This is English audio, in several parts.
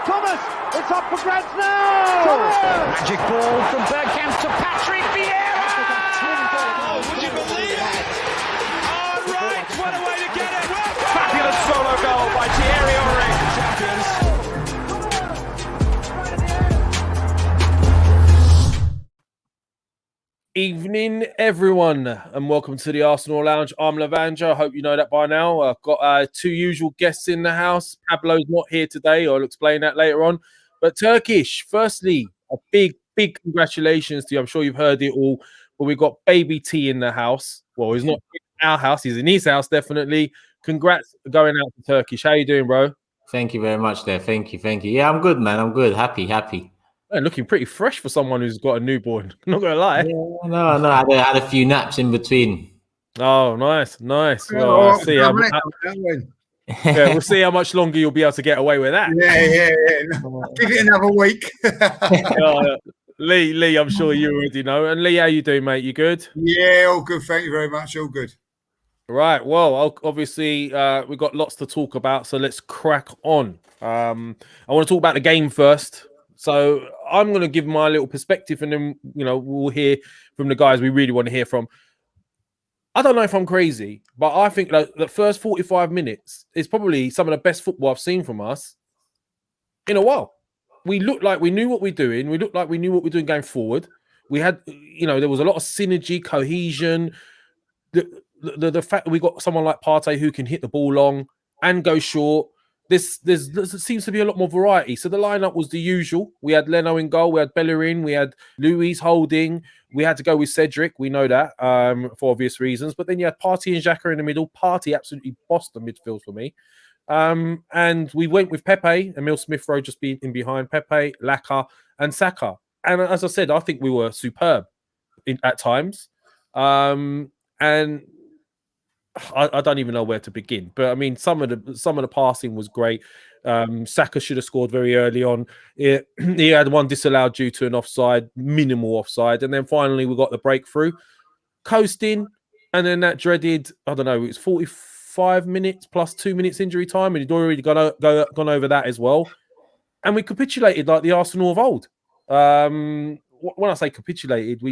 Thomas, it's up for grabs now! Magic ball from Bergkamp to Patrick Vieira! Oh, would you believe it? Oh, right, what a way to get it! Well done! Fabulous solo goal by pierre-emerick. Champions. Evening, everyone, and welcome to the Arsenal Lounge. I'm Lavanja. I hope you know that by now. I've got two usual guests in the house. Pablo's not here today. I'll explain that later on. But Turkish, firstly, a big congratulations to you. I'm sure you've heard it all. But we've got Baby T in the house. Well, he's not in our house. He's in his house, definitely. Congrats for going out to Turkish. How you doing, bro? Thank you very much there. Thank you. Yeah, I'm good, man. I'm good. Happy. Man, looking pretty fresh for someone who's got a newborn. Not gonna lie. Yeah, no. I had a few naps in between. Oh, nice. Well, we'll see how much longer you'll be able to get away with that. Yeah. Give it another week. Lee, I'm sure you already know. And Lee, how you doing, mate? You good? Yeah, all good. Thank you very much. All good. Right. Well, obviously, we've got lots to talk about, so let's crack on. I want to talk about the game first. So I'm going to give my little perspective, and then, we'll hear from the guys we really want to hear from. I don't know if I'm crazy, but I think the first 45 minutes is probably some of the best football I've seen from us in a while. We looked like we knew what we're doing. We looked like we knew what we're doing going forward. We had, there was a lot of synergy, cohesion. The fact that we got someone like Partey who can hit the ball long and go short. There seems to be a lot more variety. So the lineup was the usual. We had Leno in goal. We had Bellerin. We had Luiz holding. We had to go with Cedric. We know that for obvious reasons. But then you had Partey and xhaka in the middle. Partey absolutely bossed the midfield for me. And we went with Pepe, Emil Smith-Rowe just being in behind Pepe, Laka, and Saka. And as I said, I think we were superb at times. And I don't even know where to begin, but I mean, some of the passing was great. Saka should have scored very early on. He had one disallowed due to an offside, minimal offside, and then finally we got the breakthrough, coasting, and then that dreaded, I don't know, it was 45 minutes plus 2 minutes injury time, and he'd already gone over that as well, and we capitulated like the Arsenal of old. When I say capitulated,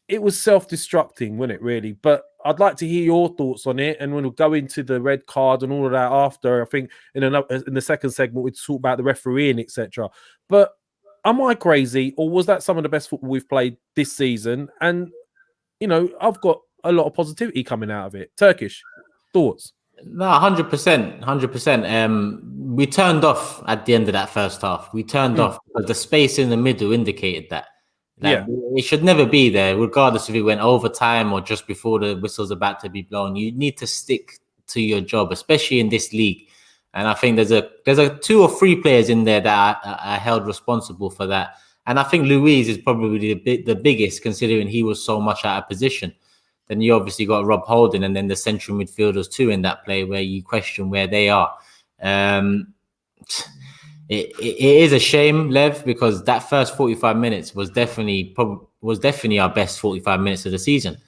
it was self-destructing, wasn't it, really? But I'd like to hear your thoughts on it, and we'll go into the red card and all of that after. I think in the second segment, we'll talk about the refereeing, etc. But am I crazy, or was that some of the best football we've played this season? And, I've got a lot of positivity coming out of it. Turkish, thoughts? No, 100%. We turned off at the end of that first half. We turned off, but the space in the middle indicated that. It should never be there, regardless if it went overtime or just before the whistle's about to be blown. You need to stick to your job, especially in this league. And I think there's a 2 or 3 players in there that are held responsible for that. And I think Luiz is probably the biggest, considering he was so much out of position. Then you obviously got Rob Holding, and then the central midfielders too in that play, where you question where they are. It is a shame, Lev, because that first 45 minutes was definitely our best 45 minutes of the season.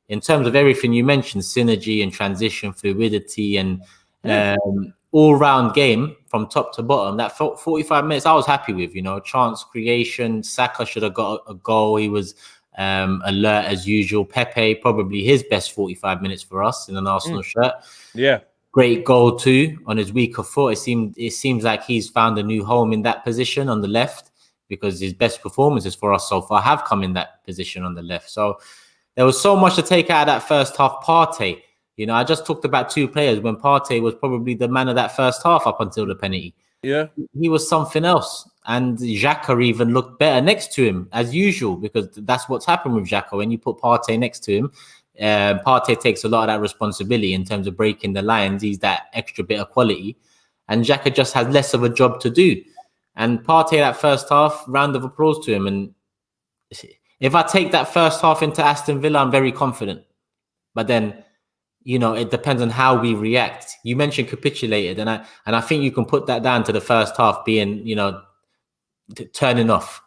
In terms of everything you mentioned, synergy and transition, fluidity, and all-round game from top to bottom, that 45 minutes I was happy with. Chance creation. Saka should have got a goal. He was alert as usual. Pepe, probably his best 45 minutes for us in an Arsenal shirt. Yeah. Great goal too on his weaker foot. It seems like he's found a new home in that position on the left, because his best performances for us so far have come in that position on the left. So there was so much to take out of that first half. Partey, I just talked about 2 players when Partey was probably the man of that first half up until the penalty. Yeah, he was something else. And xhaka even looked better next to him as usual, because that's what's happened with xhaka. When you put Partey next to him, Partey takes a lot of that responsibility in terms of breaking the lines. He's that extra bit of quality, and xhaka just has less of a job to do. And Partey, that first half, round of applause to him. And if I take that first half into Aston Villa, I'm very confident. But then, it depends on how we react. You mentioned capitulated, and I think you can put that down to the first half being, turning off.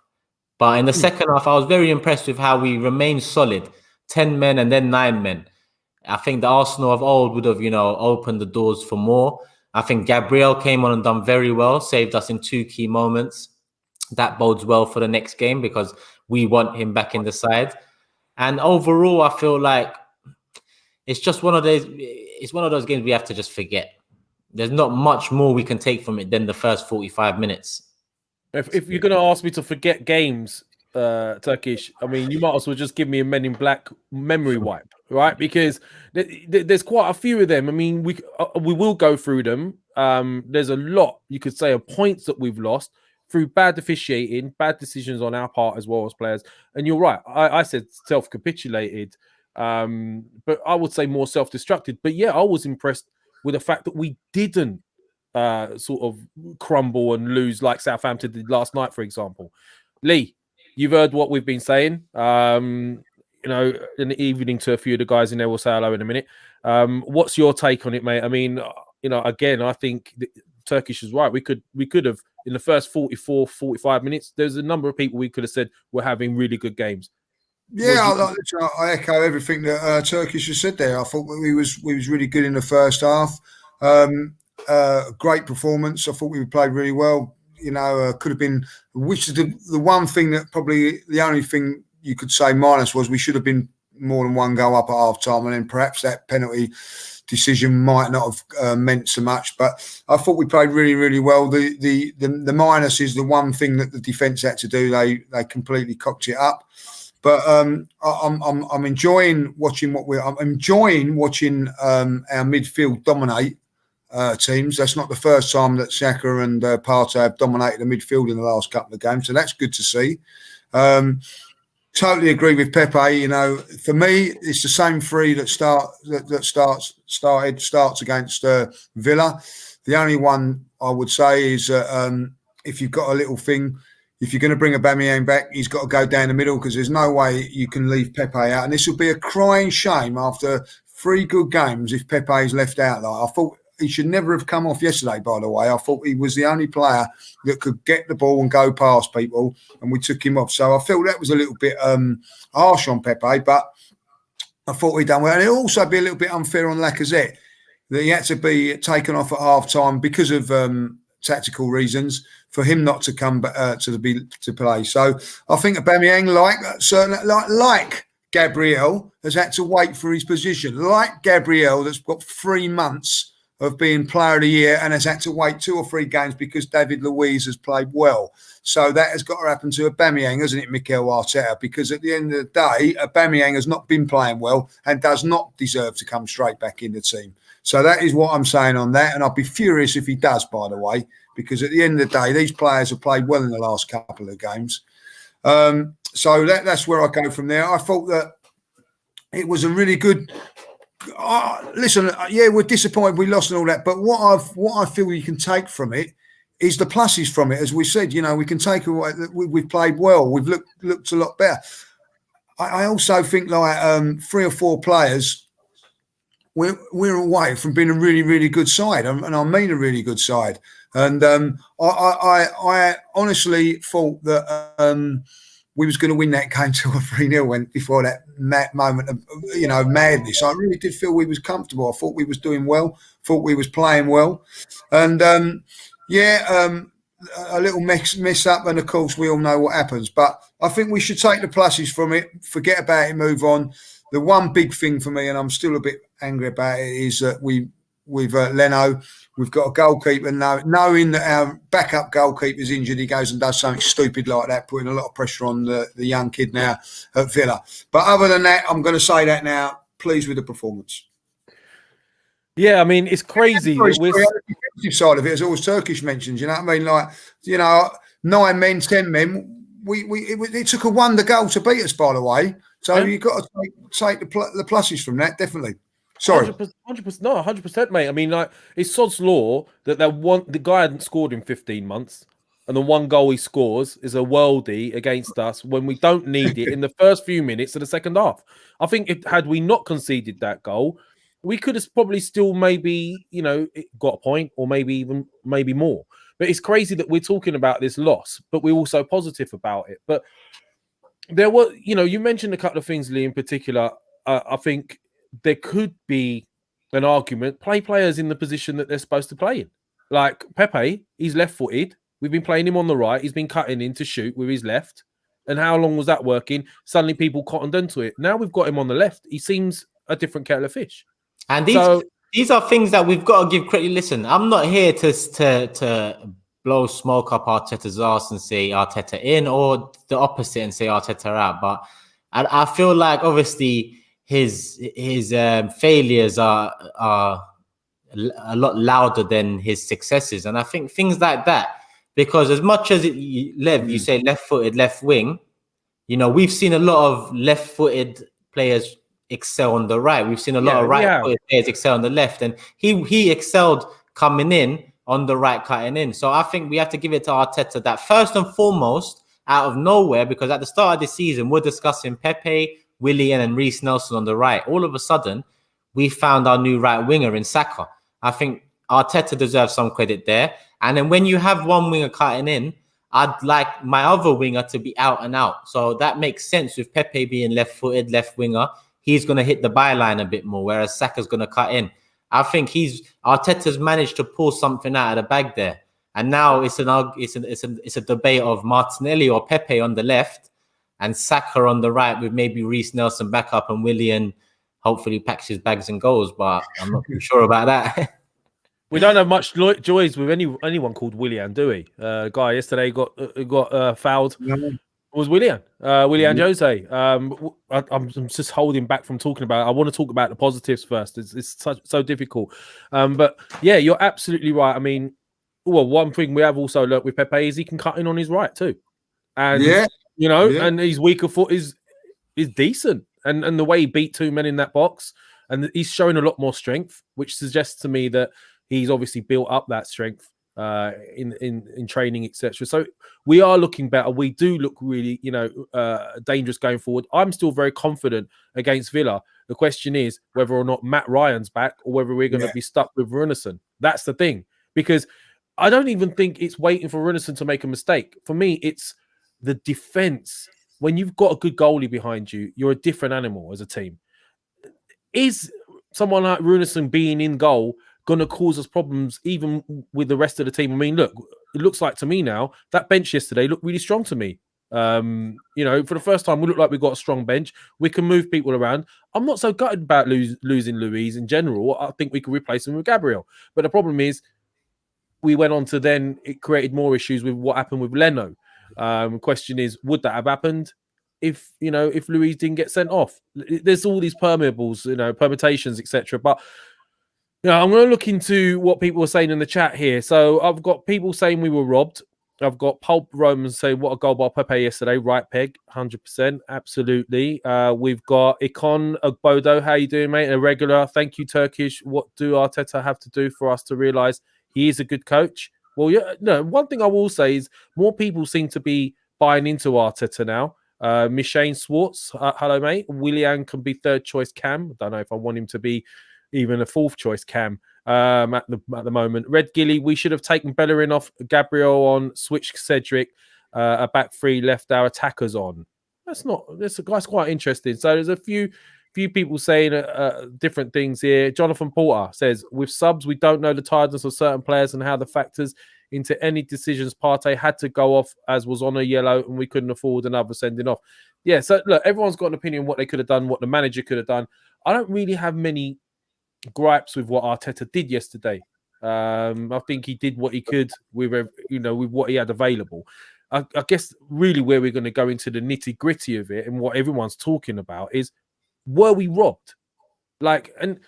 But in the second half, I was very impressed with how we remained solid. 10 men and then 9 men. I think the Arsenal of old would have, opened the doors for more. I think Gabriel came on and done very well, saved us in 2 key moments. That bodes well for the next game because we want him back in the side. And overall, I feel like it's just one of those games we have to just forget. There's not much more we can take from it than the first 45 minutes. If you're going to ask me to forget games, Turkish, I mean, you might as well just give me a Men in Black memory wipe, right? Because there's quite a few of them. I mean, we will go through them. There's a lot, you could say, of points that we've lost through bad officiating, bad decisions on our part as well as players. And you're right. I said self-capitulated, but I would say more self-destructed. But yeah, I was impressed with the fact that we didn't sort of crumble and lose like Southampton did last night, for example. Lee, you've heard what we've been saying. In the evening to a few of the guys in there, we'll say hello in a minute. What's your take on it, mate? I mean, again, I think Turkish is right. We could have, in the first 45 minutes, there's a number of people we could have said were having really good games. Yeah, I echo everything that Turkish has said there. I thought we was really good in the first half. Great performance. I thought we played really well. Could have been, which is the one thing that probably the only thing you could say minus was we should have been more than 1 goal up at half time, and then perhaps that penalty decision might not have meant so much. But I thought we played really, really well. The minus is the one thing that the defence had to do. They completely cocked it up. But I'm enjoying watching I'm enjoying watching our midfield dominate teams. That's not the first time that xhaka and Partey have dominated the midfield in the last couple of games, so that's good to see. Totally agree with Pepe. For me, it's the same 3 that starts against Villa. The only one I would say is if you've got a little thing. If you're going to bring Aubameyang back, he's got to go down the middle because there's no way you can leave Pepe out. And this will be a crying shame after 3 good games if Pepe is left out. I thought he should never have come off yesterday, by the way. I thought he was the only player that could get the ball and go past people, and we took him off. So I feel that was a little bit harsh on Pepe, but I thought he'd done well. And it'll also be a little bit unfair on Lacazette that he had to be taken off at half-time because of tactical reasons for him not to come to play. So I think Aubameyang, like Gabriel, has had to wait for his position. Like Gabriel, that's got 3 months of being Player of the Year and has had to wait 2 or 3 games because David Luiz has played well. So that has got to happen to Aubameyang, hasn't it, Mikel Arteta? Because at the end of the day, Aubameyang has not been playing well and does not deserve to come straight back in the team. So that is what I'm saying on that. And I'd be furious if he does, by the way, because at the end of the day, these players have played well in the last couple of games. So that's where I go from there. I thought that it was a really good... listen, yeah, we're disappointed we lost and all that, but what I feel you can take from it is the pluses from it. As we said, we can take away that we've played well. We've looked a lot better. I also think like 3 or 4 players... We're away from being a really, really good side, and I mean a really good side. And I honestly thought that we was going to win that game 2 or 3-0 before that moment of madness. I really did feel we was comfortable. I thought we was doing well. Thought we was playing well, and a little mess up, and of course we all know what happens. But I think we should take the pluses from it, forget about it, move on. The one big thing for me, and I'm still a bit angry about it, is that we've Leno, we've got a goalkeeper now, knowing that our backup goalkeeper's injured, he goes and does something stupid like that, putting a lot of pressure on the young kid now at Villa. But other than that, I'm going to say that now, pleased with the performance. Yeah, I mean, it's crazy. The defensive side of it, as always Turkish mentions, you know what I mean? 9 men, 10 men, it took a wonder goal to beat us, by the way. So you've got to take the pluses from that, definitely. Sorry. 100%, no, 100%, mate. I mean, like, it's sod's law that the guy hadn't scored in 15 months, and the 1 goal he scores is a worldie against us when we don't need it in the first few minutes of the second half. I think had we not conceded that goal, we could have probably still maybe, got a point or maybe more. But it's crazy that we're talking about this loss, but we're also positive about it. But there were, you mentioned a couple of things, Lee, in particular. I think there could be an argument, play players in the position that they're supposed to play in. Like Pepe, he's left-footed. We've been playing him on the right. He's been cutting in to shoot with his left. And how long was that working? Suddenly people cottoned onto it. Now we've got him on the left. He seems a different kettle of fish. And these are things that we've got to give credit. Listen, I'm not here to blow smoke up Arteta's arse and say Arteta in, or the opposite and say Arteta out. But I feel like obviously his failures are a lot louder than his successes, and I think things like that. Because as much as you say left-footed, left wing, we've seen a lot of left-footed players excel on the right. We've seen a lot of right-footed players excel on the left, and he excelled coming in on the right, cutting in. So I think we have to give it to Arteta that first and foremost, out of nowhere, because at the start of the season, we're discussing Pepe, Willian, and Reece Nelson on the right. All of a sudden, we found our new right winger in Xhaka. I think Arteta deserves some credit there. And then when you have one winger cutting in, I'd like my other winger to be out and out. So that makes sense with Pepe being left-footed, left winger. He's going to hit the byline a bit more, whereas Saka's going to cut in. I think Arteta's managed to pull something out of the bag there. And now it's a debate of Martinelli or Pepe on the left and Saka on the right, with maybe Reece Nelson back up and Willian hopefully packs his bags and goes, but I'm not too sure about that. We don't have much joys with anyone called Willian, do we? Guy yesterday got fouled. It was Willian Jose. I'm just holding back from talking about it. I want to talk about the positives first. It's so difficult. But yeah, you're absolutely right. I mean, one thing we have also learnt with Pepe is he can cut in on his right too. And, and his weaker foot is decent. And the way he beat two men in that box, and he's showing a lot more strength, which suggests to me that he's obviously built up that strength in training, etc. So we are looking better. We do look really, dangerous going forward. I'm still very confident against Villa. The question is whether or not Matt Ryan's back or whether we're going to be stuck with Runarsson. That's the thing, because I don't even think it's waiting for Runarsson to make a mistake. For me, it's the defense. When you've got a good goalie behind you, you're a different animal as a team. Is someone like Runarsson being in goal going to cause us problems even with the rest of the team? I mean, look, it looks like to me now that bench yesterday looked really strong to me. For the first time, we look like we've got a strong bench. We can move people around. I'm not so gutted about losing Luiz in general. I think we could replace him with Gabriel. But the problem is we went on to then it created more issues with what happened with Leno. Question is, would that have happened if Luiz didn't get sent off? There's all these permutations, etc. But I'm going to look into what people are saying in the chat here. So I've got people saying we were robbed. I've got Pulp Romans saying what a goal by Pepe yesterday. Right, Peg, 100%, absolutely. We've got Ikon Ogbodo. How you doing, mate? A regular. Thank you, Turkish. What do Arteta have to do for us to realise he is a good coach? Well, one thing I will say is more people seem to be buying into Arteta now. Mishane Swartz, hello, mate. Willian can be third choice cam. I don't know if I want him to be even a fourth choice cam at the moment. Red Gilly, we should have taken Bellerin off, Gabriel on, switched Cedric, a back three, left our attackers on. That's quite interesting. So there's a few people saying different things here. Jonathan Porter says, with subs, we don't know the tiredness of certain players and how the factors into any decisions. Partey had to go off as was on a yellow and we couldn't afford another sending off. Yeah, so look, everyone's got an opinion on what they could have done, what the manager could have done. I don't really have many gripes with what Arteta did yesterday. I think he did what he could with what he had available. I guess really where we're going to go into the nitty-gritty of it and what everyone's talking about is, were we robbed? And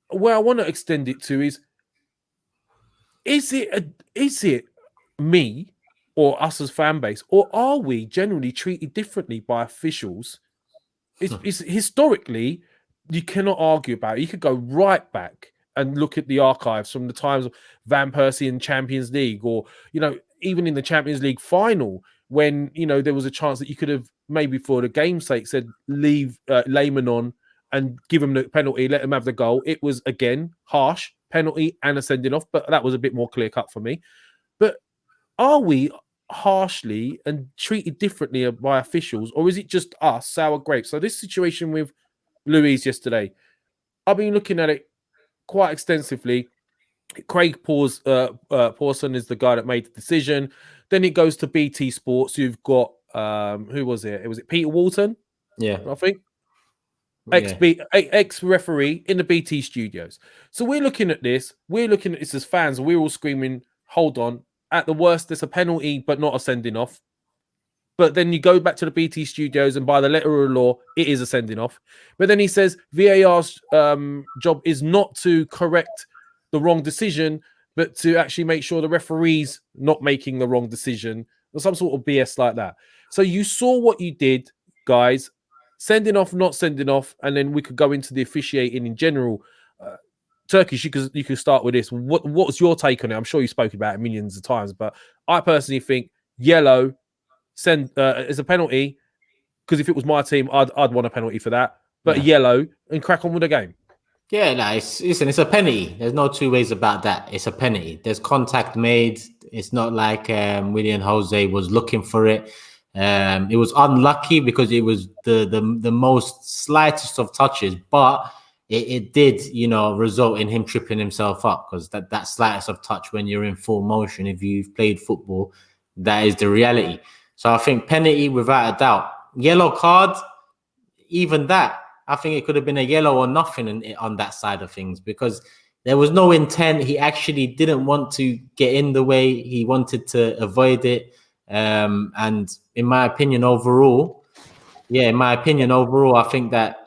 where I want to extend it to is it me or us as fan base, or are we generally treated differently by officials? It's historically, you cannot argue about it. You could go right back and look at the archives from the times of Van Persie in Champions League, or even in the Champions League final, when there was a chance that you could have maybe for the game's sake said leave Lehman on and give him the penalty, let him have the goal. It was again harsh penalty and a sending off, but that was a bit more clear cut for me. But are we harshly and treated differently by officials, or is it just us sour grapes? So this situation with Luiz yesterday, I've been looking at it quite extensively. Craig Pawson is the guy that made the decision. Then it goes to BT Sports. You've got who was it? Was it Peter Walton? Yeah, I think. Ex-referee in the BT studios. So we're looking at this. We're looking at this as fans. We're all screaming, hold on. At the worst, there's a penalty, but not a sending off. But then you go back to the BT studios, and by the letter of the law, it is a sending off. But then he says VAR's job is not to correct the wrong decision, but to actually make sure the referee's not making the wrong decision, or some sort of BS like that. So you saw what you did, guys. Sending off, not sending off, and then we could go into the officiating in general. Turkish, you could start with this. What's your take on it? I'm sure you spoke about it millions of times, but I personally think yellow is a penalty, because if it was my team, I'd want a penalty for that. But yellow, and crack on with the game. Yeah, no, it's a penalty. There's no two ways about that. It's a penalty. There's contact made. It's not like Willian Jose was looking for it. It was unlucky because it was the most slightest of touches, but it did, result in him tripping himself up, because that slightest of touch when you're in full motion, if you've played football, that is the reality. So I think penalty without a doubt. Yellow card, even that, I think it could have been a yellow or nothing on that side of things, because there was no intent. He actually didn't want to get in the way. He wanted to avoid it. And in my opinion, overall, I think that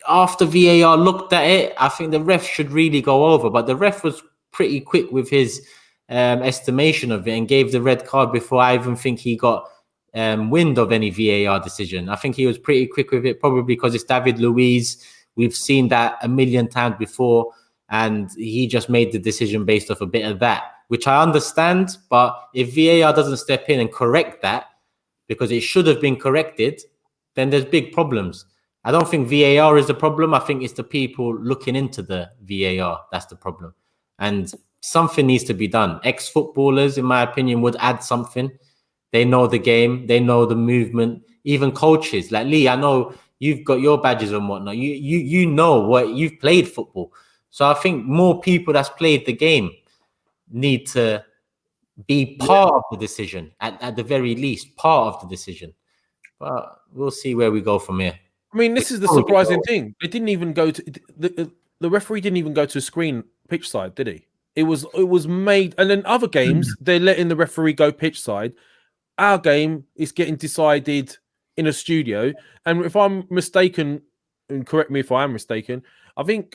after VAR looked at it, I think the ref should really go over. But the ref was pretty quick with his estimation of it and gave the red card before I even think he got wind of any VAR decision. I think he was pretty quick with it, probably because it's David Luiz. We've seen that a million times before, and he just made the decision based off a bit of that, which I understand. But if VAR doesn't step in and correct that, because it should have been corrected, then there's big problems. I don't think VAR is the problem. I think it's the people looking into the VAR that's the problem. And something needs to be done. Ex-footballers, in my opinion, would add something. They know the game. They know the movement. Even coaches like Lee, I know you've got your badges and whatnot. You know what, you've played football. So I think more people that's played the game need to be part of the decision, at the very least, part of the decision. But we'll see where we go from here. I mean, this is the surprising thing. It didn't even go to the referee didn't even go to screen pitch side, did he? It was made, and then other games they're letting the referee go pitch side. Our game is getting decided in a studio, and if I'm mistaken, and correct me if I am mistaken, I think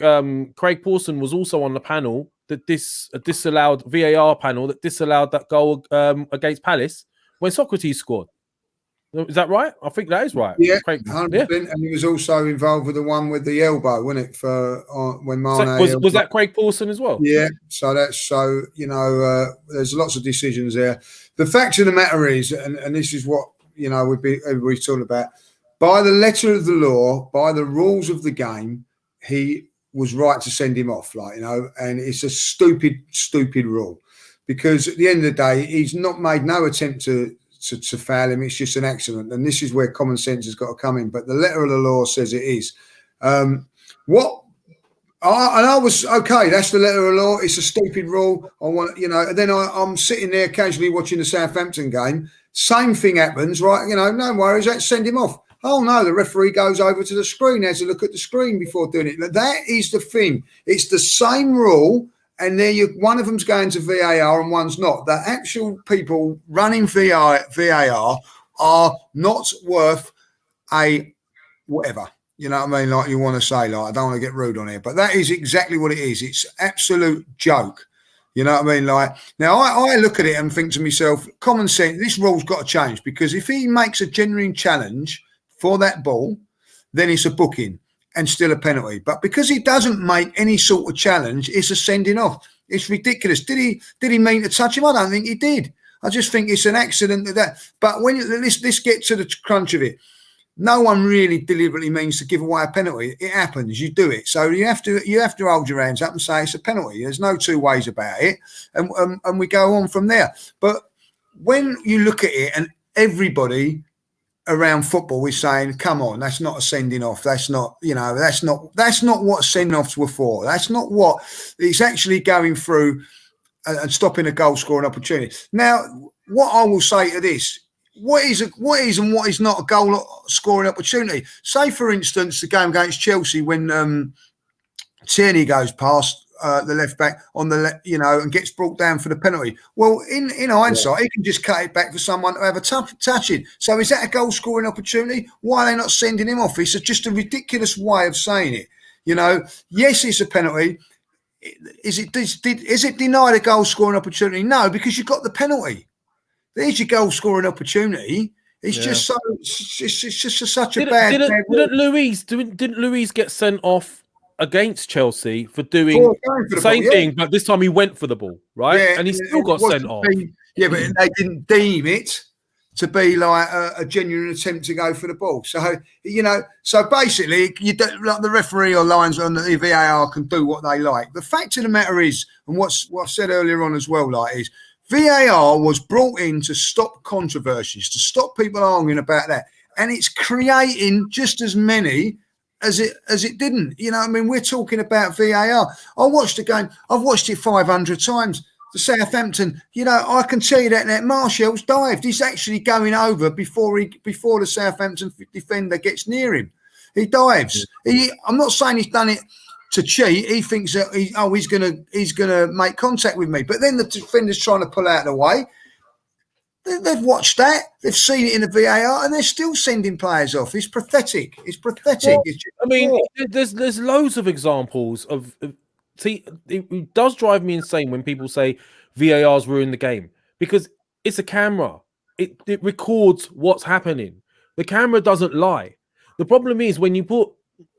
Craig Pawson was also on the panel that disallowed VAR panel that disallowed that goal against Palace when Socrates scored. Is that right? I think that is right. Yeah, Craig, 100%. Yeah. And he was also involved with the one with the elbow, wasn't it? For when Mane was that Craig Pawson as well? Yeah. So there's lots of decisions there. The fact of the matter is, and this is what everybody's talking about, by the letter of the law, by the rules of the game, he was right to send him off, and it's a stupid rule, because at the end of the day, he's not made no attempt to foul him. It's just an accident, and this is where common sense has got to come in. But the letter of the law says it is. I was okay. That's the letter of the law. It's a stupid rule. And then I'm sitting there casually watching the Southampton game. Same thing happens, right? No worries. Let's send him off. Oh no, the referee goes over to the screen, has a look at the screen before doing it. That is the thing. It's the same rule. And one of them's going to VAR and one's not. The actual people running VAR are not worth a whatever. You know what I mean? Like you want to say, I don't want to get rude on here, but that is exactly what it is. It's absolute joke. You know what I mean? Now I look at it and think to myself, common sense, this rule's got to change, because if he makes a genuine challenge for that ball, then it's a booking and still a penalty. But because he doesn't make any sort of challenge, it's a sending off. It's ridiculous. Did he mean to touch him? I don't think he did. I just think it's an accident that. But when let's get to the crunch of it. No one really deliberately means to give away a penalty. It happens. You do it. So you have to hold your hands up and say it's a penalty. There's no two ways about it, and we go on from there. But when you look at it, and everybody around football is saying, come on, that's not a sending off. That's not, that's not what send offs were for. That's not what it's actually going through and stopping a goal scoring opportunity. Now, what I will say to this, what is and what is not a goal scoring opportunity? Say, for instance, the game against Chelsea when Tierney goes past the left back on the left, and gets brought down for the penalty. Well, in hindsight, he can just cut it back for someone to have a touching. So is that a goal scoring opportunity? Why are they not sending him off? It's just a ridiculous way of saying it. Yes, it's a penalty. Is it denied a goal scoring opportunity? No, because you've got the penalty. There's your goal scoring opportunity. It's just so. It's just such a bad. Didn't Luiz get sent off against Chelsea for doing the same thing, but this time he went for the ball, right? Yeah, and he still got sent off. But they didn't deem it to be like a genuine attempt to go for the ball. So so basically, you don't, like the referee or lines on the VAR can do what they like. The fact of the matter is, and what I said earlier on as well, is VAR was brought in to stop controversies, to stop people arguing about that, and it's creating just as many as it didn't. We're talking about VAR. I watched the game. I've watched it 500 times. The Southampton, I can tell you that Martial's dived. He's actually going over before the Southampton defender gets near him. He dives. I'm not saying he's done it to cheat. He thinks that he's gonna make contact with me. But then the defender's trying to pull out of the way. They've watched that. They've seen it in the VAR, and they're still sending players off. It's pathetic. It's pathetic. Well, there's loads of examples of. See, it does drive me insane when people say VAR's ruined the game, because it's a camera. It records what's happening. The camera doesn't lie. The problem is when you put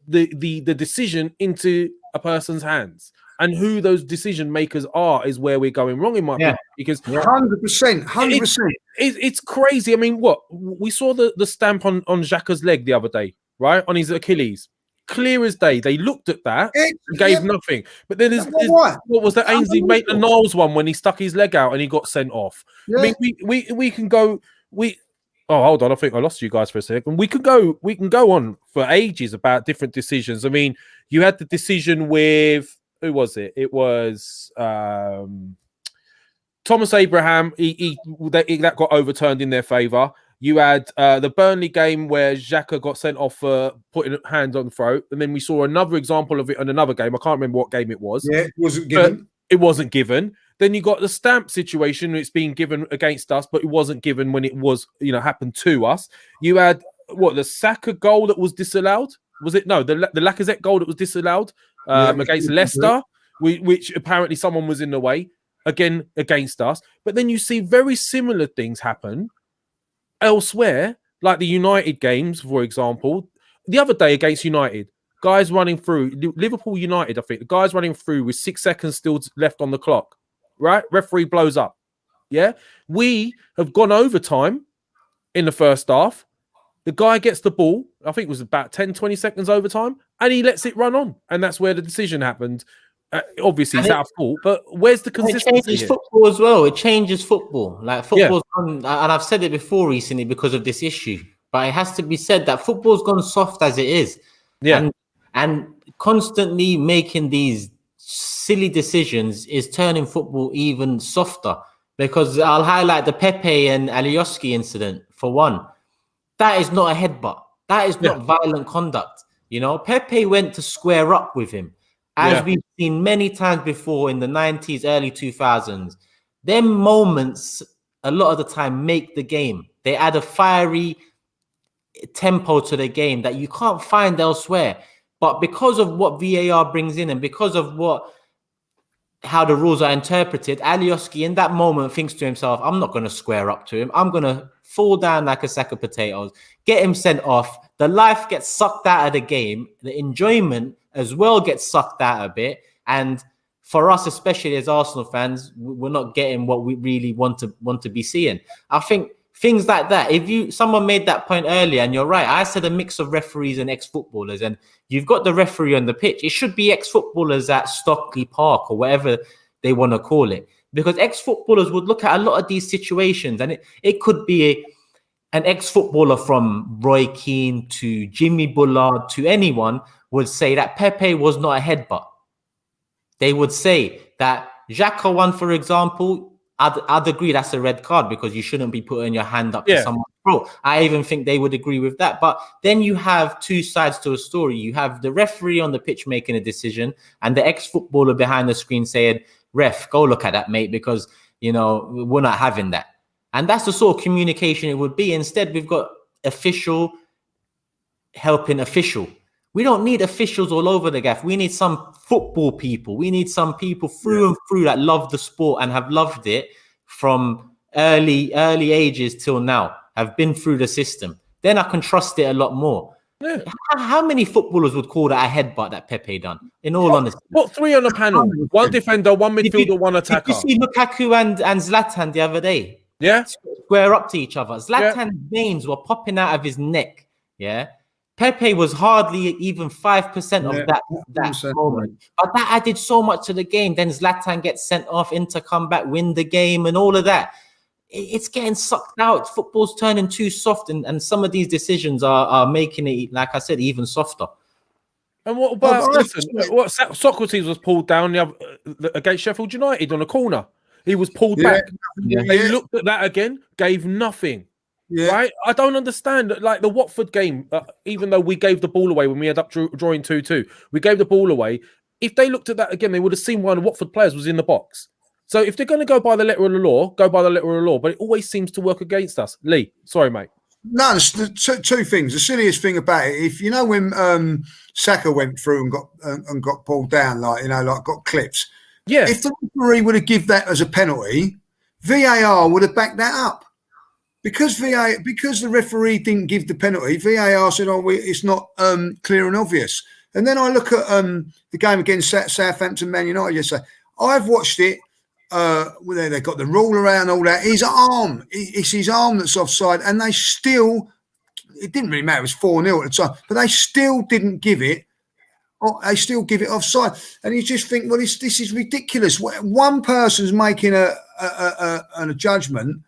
the decision into a person's hands. And who those decision makers are is where we're going wrong, in my opinion. Because 100%. It's crazy. I mean, what we saw the stamp on xhaka's leg the other day, right, on his Achilles, clear as day. They looked at that, and gave nothing. But then what was that Ainsley Maitland-Niles one when he stuck his leg out and he got sent off? Yeah. I mean, we can go. Oh, hold on. I think I lost you guys for a second. We can go on for ages about different decisions. I mean, you had the decision with. Who was it? It was Thomas Abraham. That got overturned in their favour. You had the Burnley game where xhaka got sent off for putting hands on the throat, and then we saw another example of it in another game. I can't remember what game it was. Yeah, it wasn't given. It wasn't given. Then you got the stamp situation. It's being given against us, but it wasn't given when it was, happened to us. You had the Saka goal that was disallowed. Was it? No, the Lacazette goal that was disallowed against Leicester, which apparently someone was in the way, again against us. But then you see very similar things happen elsewhere, like the United games, for example. The other day against United, guys running through, Liverpool United, I think, the guys running through with 6 seconds still left on the clock, right? Referee blows up. Yeah? We have gone overtime in the first half. The guy gets the ball, I think it was about 10, 20 seconds overtime, and he lets it run on. And that's where the decision happened. Obviously, it's our fault, but where's the consistency? It changes football as well. It changes football. Like football's gone, and I've said it before recently because of this issue, but it has to be said that football's gone soft as it is. Yeah. And constantly making these silly decisions is turning football even softer, because I'll highlight the Pepe and Alioski incident for one. That is not a headbutt. That is not violent conduct. Pepe went to square up with him, as we've seen many times before in the 90s, early 2000s. Them moments, a lot of the time, make the game. They add a fiery tempo to the game that you can't find elsewhere. But because of what VAR brings in and because of how the rules are interpreted, Alioski in that moment thinks to himself, I'm not going to square up to him. I'm going to fall down like a sack of potatoes, get him sent off. The life gets sucked out of the game. The enjoyment as well gets sucked out a bit. And for us, especially as Arsenal fans, we're not getting what we really want to be seeing. I think things like that, someone made that point earlier, and you're right. I said a mix of referees and ex-footballers, and you've got the referee on the pitch. It should be ex-footballers at Stockley Park or whatever they want to call it, because ex-footballers would look at a lot of these situations, and it could be an ex-footballer from Roy Keane to Jimmy Bullard to anyone would say that Pepe was not a headbutt. They would say that xhaka one, for example, I'd agree that's a red card because you shouldn't be putting your hand up to someone's throat. I even think they would agree with that. But then you have two sides to a story. You have the referee on the pitch making a decision and the ex-footballer behind the screen saying, ref, go look at that, mate, because, you know, we're not having that. And that's the sort of communication it would be. Instead, we've got official helping official. We don't need officials all over the gaff. We need some football people. We need some people through and through that love the sport and have loved it from early ages till now, have been through the system. Then I can trust it a lot more. Yeah. How many footballers would call that a headbutt that Pepe done? In all honesty, what three on the panel? One defender, one midfielder, one attacker. Did you see Lukaku and Zlatan the other day? Yeah, square up to each other. Zlatan's veins were popping out of his neck. Yeah. Pepe was hardly even 5% of that moment. But that added so much to the game. Then Zlatan gets sent off, Inter come back, win the game and all of that. It's getting sucked out. Football's turning too soft and some of these decisions are making it, like I said, even softer. And what about, what Socrates was pulled down against Sheffield United on a corner. He was pulled back. Yeah. They looked at that again, gave nothing. Yeah. Right, I don't understand. Like the Watford game, even though we gave the ball away when we ended up drawing 2-2, we gave the ball away. If they looked at that again, they would have seen one of the Watford players was in the box. So if they're going to go by the letter of the law, go by the letter of the law. But it always seems to work against us. Lee, sorry, mate. No, two things. The silliest thing about it, if you know when Saka went through and got pulled down, like got clips. Yeah. If the referee would have given that as a penalty, VAR would have backed that up. Because the referee didn't give the penalty, VAR said, it's not clear and obvious. And then I look at the game against Southampton, Man United yesterday. I've watched it. They've got the rule around all that. His arm, it's his arm that's offside. And they still, it didn't really matter. It was 4-0 at the time. But they still didn't give it. They still give it offside. And you just think, well, this is ridiculous. One person's making a judgment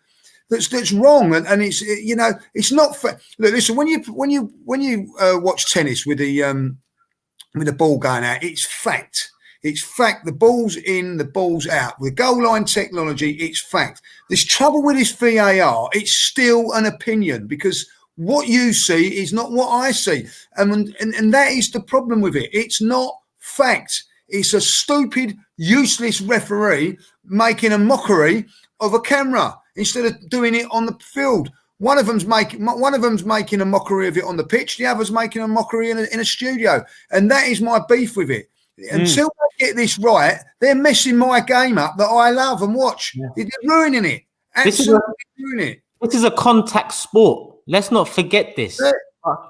that's wrong, and it's it's not fair. Look, listen, when you watch tennis with the ball going out, it's fact. It's fact. The ball's in, the ball's out. With goal line technology, it's fact. There's trouble with this VAR. It's still an opinion because what you see is not what I see, and that is the problem with it. It's not fact. It's a stupid, useless referee making a mockery of a camera. Instead of doing it on the field, one of them's making a mockery of it on the pitch. The other's making a mockery in a studio, and that is my beef with it. Until they get this right, they're messing my game up that I love and watch. Yeah. They're ruining it. Absolutely ruining it. This is a contact sport. Let's not forget this. Yeah.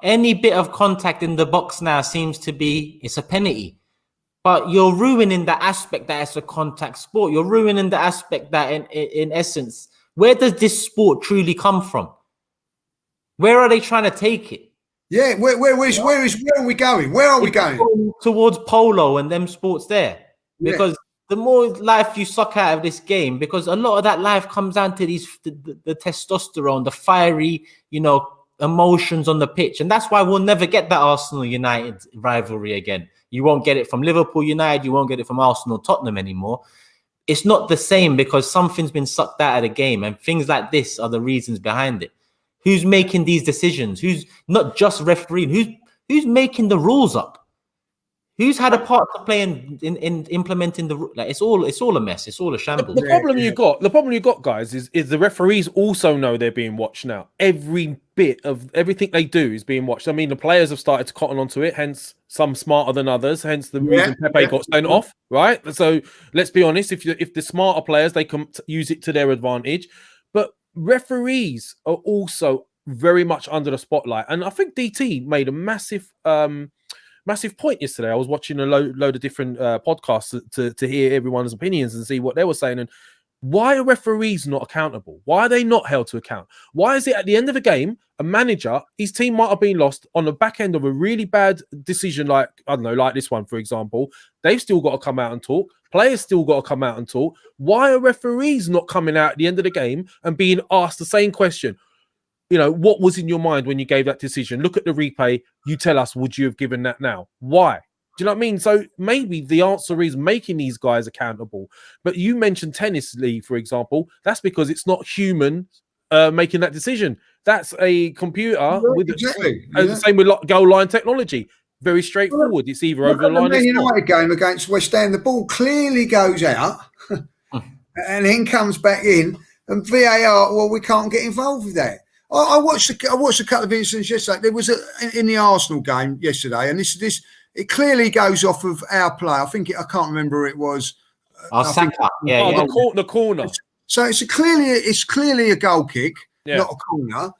Any bit of contact in the box now seems to be it's a penalty. But you're ruining the aspect that it's a contact sport. You're ruining the aspect that in essence. Where does this sport truly come from? Where are they trying to take it? Yeah, where are we going? Where are we going? Towards polo and them sports there. Because the more life you suck out of this game, because a lot of that life comes down to the testosterone, the fiery, emotions on the pitch. And that's why we'll never get that Arsenal United rivalry again. You won't get it from Liverpool United. You won't get it from Arsenal Tottenham anymore. It's not the same because something's been sucked out of the game, and things like this are the reasons behind it. Who's making these decisions? Who's not just refereeing? Who's making the rules up? Who's had a part to play in implementing the like? It's all a mess. It's all a shambles. The problem you got, guys, is the referees also know they're being watched now. Every bit of everything they do is being watched. I mean, the players have started to cotton onto it. Hence, some smarter than others. Hence, the reason Pepe got sent off. Right. So let's be honest. If the smarter players, they can use it to their advantage. But referees are also very much under the spotlight, and I think DT made a massive point yesterday. I was watching a load of different podcasts to hear everyone's opinions and see what they were saying. And why are referees not accountable? Why are they not held to account? Why is it at the end of the game, a manager, his team might have been lost on the back end of a really bad decision, like, I don't know, like this one, for example. They've still got to come out and talk. Players still got to come out and talk. Why are referees not coming out at the end of the game and being asked the same question? what was in your mind when you gave that decision? Look at the replay. You tell us, would you have given that now? Why? Do you know what I mean? So maybe the answer is making these guys accountable. But you mentioned tennis, Lee, for example. That's because it's not human making that decision. That's a computer. The same with goal line technology. Very straightforward. It's either over the line. The Man United game against West Ham, the ball clearly goes out and then comes back in, and VAR. Well, we can't get involved with that. I watched a couple of incidents yesterday. There was in the Arsenal game yesterday, and this it clearly goes off of our play. I can't remember who it was. Saka. The corner. So it's clearly a goal kick, not a corner.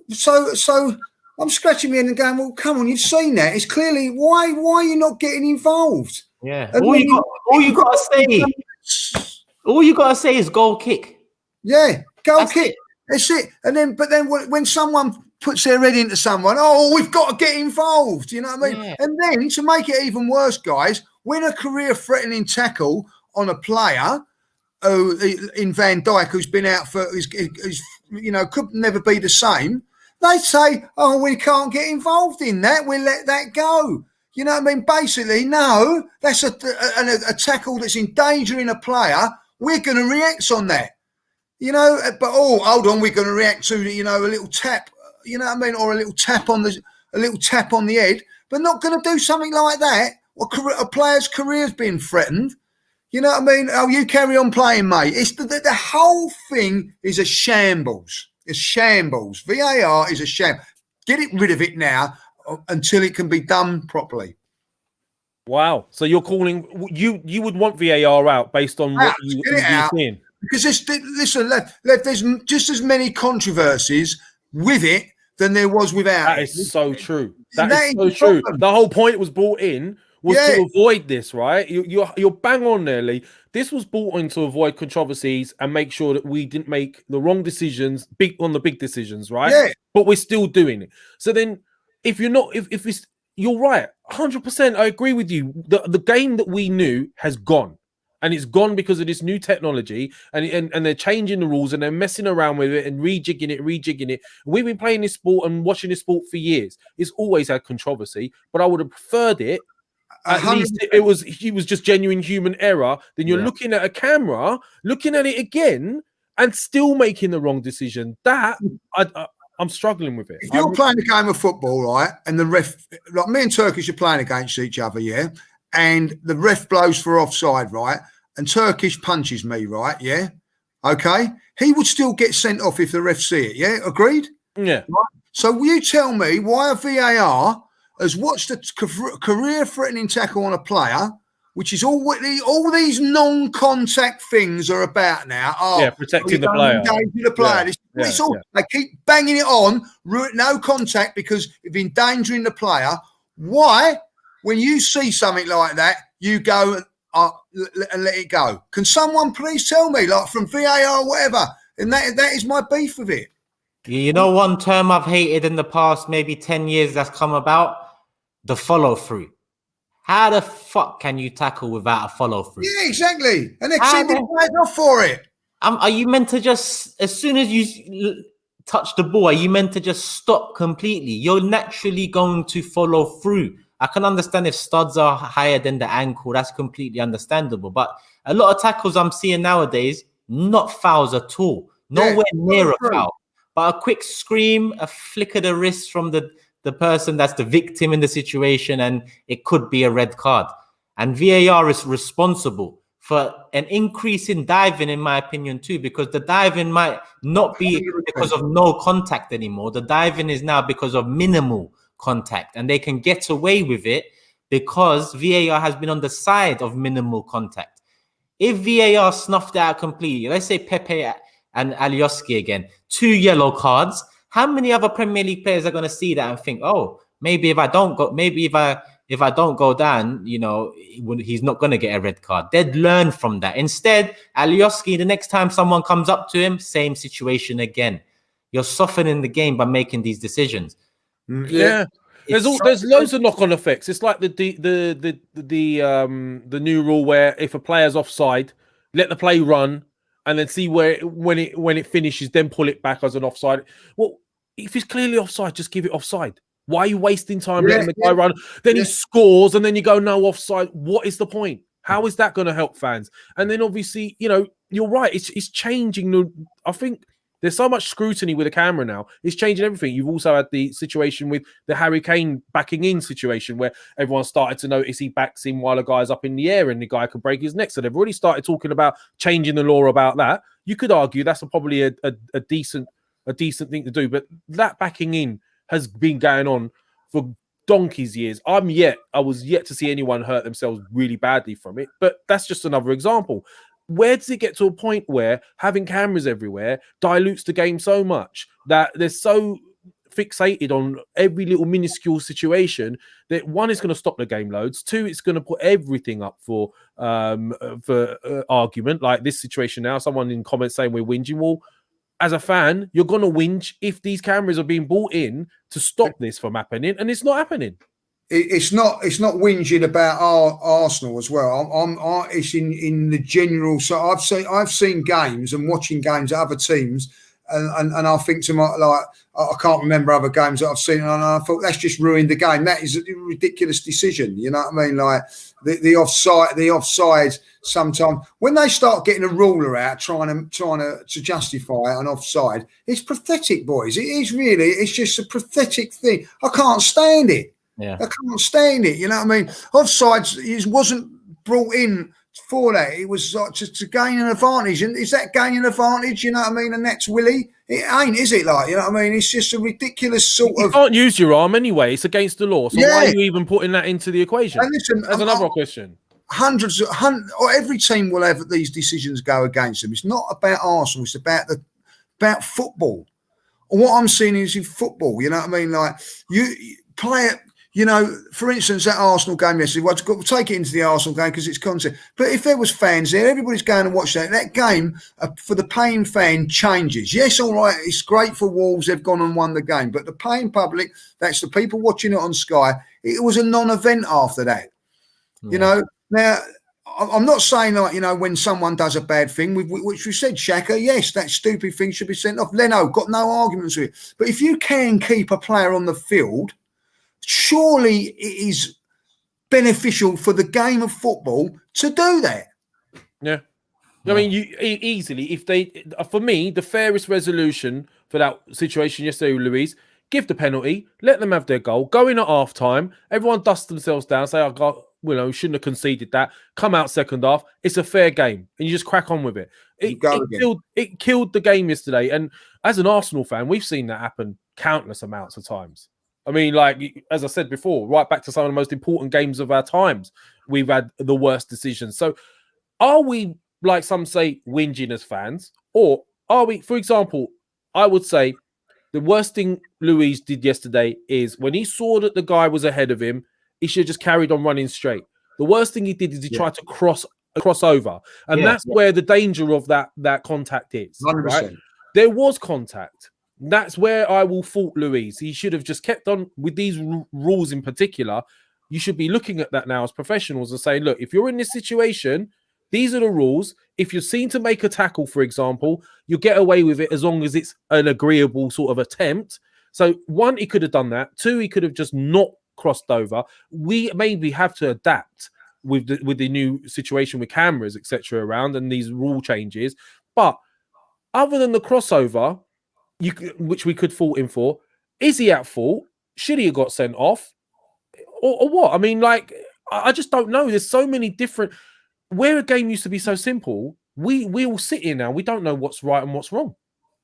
So I'm scratching my head and going, well, come on, you've seen that. It's clearly why are you not getting involved? Yeah. All you gotta say is goal kick. Yeah, goal kick. That's it. But then when someone puts their head into someone, we've got to get involved. You know what I mean? Yeah. And then to make it even worse, guys, when a career-threatening tackle on a player in Van Dijk, who's been out for, could never be the same, they say, we can't get involved in that. We'll let that go. You know what I mean? Basically, no, that's a tackle that's endangering a player. We're going to react on that. But hold on, we're going to react to a little tap, or a little tap on the head, but not going to do something like that. A player's career's been threatened. You know what I mean? You carry on playing, mate. It's the whole thing is a shambles. It's shambles. VAR is a sham. Get rid of it now until it can be done properly. Wow. So you're calling you would want VAR out based on what you're seeing. Because there's just as many controversies with it than there was without. That is so true. That is so true. The whole point it was brought in was to avoid this, right? You're bang on there, Lee. This was brought in to avoid controversies and make sure that we didn't make the wrong decisions, big decisions, right? Yeah. But we're still doing it. So then, if you're not, if it's, you're right, 100%. I agree with you. The game that we knew has gone. And it's gone because of this new technology, and they're changing the rules and they're messing around with it and rejigging it. We've been playing this sport and watching this sport for years. It's always had controversy, but I would have preferred it. At least it was just genuine human error. Then you're looking at a camera, looking at it again, and still making the wrong decision. That I'm struggling with it. If you're playing a game of football, right, and the ref, like me and Turkish are playing against each other, and the ref blows for offside, right? And Turkish punches me, right? Yeah. Okay. He would still get sent off if the ref see it. Yeah. Agreed? Yeah. Right? So will you tell me why a VAR has watched a career-threatening tackle on a player, which is all these non-contact things are about now. Protecting the player. They keep banging it on, no contact because of endangering the player. Why? When you see something like that, you go and let it go. Can someone please tell me, like from VAR or whatever? And that is my beef with it. You know, one term I've hated in the past maybe 10 years that's come about? The follow-through. How the fuck can you tackle without a follow-through? Yeah, exactly. And they're sending players off for it. Are you meant to just, as soon as you touch the ball, are you meant to just stop completely? You're naturally going to follow through. I can understand if studs are higher than the ankle. That's completely understandable. But a lot of tackles I'm seeing nowadays, not fouls at all. Nowhere near a foul. But a quick scream, a flick of the wrist from the person that's the victim in the situation, and it could be a red card. And VAR is responsible for an increase in diving, in my opinion, too, because the diving might not be because of no contact anymore. The diving is now because of minimal contact, and they can get away with it because VAR has been on the side of minimal contact. If VAR snuffed out completely, let's say Pepe and Alioski again, 2 yellow cards, how many other Premier League players are going to see that and think, oh, maybe if I don't go down, you know, he's not going to get a red card. They'd learn from that. Instead, Alioski, the next time someone comes up to him, same situation again. You're softening the game by making these decisions. Yeah. There's loads of knock-on effects. It's like the new rule where if a player's offside, let the play run and then see when it finishes, then pull it back as an offside. Well, If it's clearly offside, just give it offside. Why are you wasting time letting the guy run? Then he scores, and then you go, no, offside. What is the point? How is that going to help fans? And then obviously, you're right. It's changing. I think there's so much scrutiny with the camera now. It's changing everything. You've also had the situation with the Harry Kane backing in situation where everyone started to notice he backs in while a guy's up in the air and the guy could break his neck. So they've already started talking about changing the law about that. You could argue that's probably a decent thing to do, but that backing in has been going on for donkey's years. I was yet to see anyone hurt themselves really badly from it, but that's just another example. Where does it get to a point where having cameras everywhere dilutes the game so much that they're so fixated on every little minuscule situation that one is going to stop the game loads, two, it's going to put everything up for argument, like this situation now. Someone in comments saying we're whinging. Well, as a fan, you're going to whinge if these cameras are being brought in to stop this from happening, and it's not happening. It's not whinging about our Arsenal as well. It's in the general. So I've seen games and watching games at other teams, and I think to my, like, I can't remember other games that I've seen, and I thought that's just ruined the game. That is a ridiculous decision. You know what I mean? Like the offside. Sometimes when they start getting a ruler out, trying to justify an offside, it's pathetic, boys. It is really. It's just a pathetic thing. I can't stand it. Yeah. I can't stand it. You know what I mean? Offsides, it wasn't brought in for that. It was like to gain an advantage. And is that gaining an advantage? You know what I mean? And that's Willie. It ain't, is it? Like, you know what I mean? It's just a ridiculous sort of. You can't use your arm anyway. It's against the law. So why are you even putting that into the equation? And listen, that's another question. Every team will have these decisions go against them. It's not about Arsenal. It's about football. And what I'm seeing is in football. You know what I mean? Like you play it. You know, for instance, that Arsenal game yesterday, we'll take it into the Arsenal game because it's content. But if there was fans there, everybody's going to watch that. That game, for the paying fan, changes. Yes, all right, it's great for Wolves. They've gone and won the game. But the paying public, that's the people watching it on Sky, it was a non-event after that. Yeah. You know, now, I'm not saying, like, you know, when someone does a bad thing, which we said, xhaka, yes, that stupid thing should be sent off. Leno, got no arguments with it. But if you can keep a player on the field, surely it is beneficial for the game of football to do that. Yeah. I mean, you easily, for me, the fairest resolution for that situation yesterday, Luiz, give the penalty, let them have their goal, go in at half time, everyone dust themselves down, say, shouldn't have conceded that, come out second half, it's a fair game, and you just crack on with it. It killed the game yesterday, and as an Arsenal fan, we've seen that happen countless amounts of times. I mean, like, as I said before, right back to some of the most important games of our times, we've had the worst decisions. So are we, like some say, whinging as fans? Or are we, for example, I would say the worst thing Luiz did yesterday is when he saw that the guy was ahead of him, he should have just carried on running straight. The worst thing he did is he tried to cross over. And that's where the danger of that contact is. 100%. Right? There was contact. That's where I will fault Luiz. He should have just kept on with these rules in particular. You should be looking at that now as professionals and saying, look, if you're in this situation, these are the rules. If you're seen to make a tackle, for example, you get away with it as long as it's an agreeable sort of attempt. So one, he could have done that. Two, he could have just not crossed over. We maybe have to adapt with the new situation with cameras, etc. around and these rule changes. But other than the crossover, which we could fault him for, is he at fault? Should he have got sent off? Or what? I mean, like, I just don't know. There's so many different... Where a game used to be so simple, we all sit here now. We don't know what's right and what's wrong.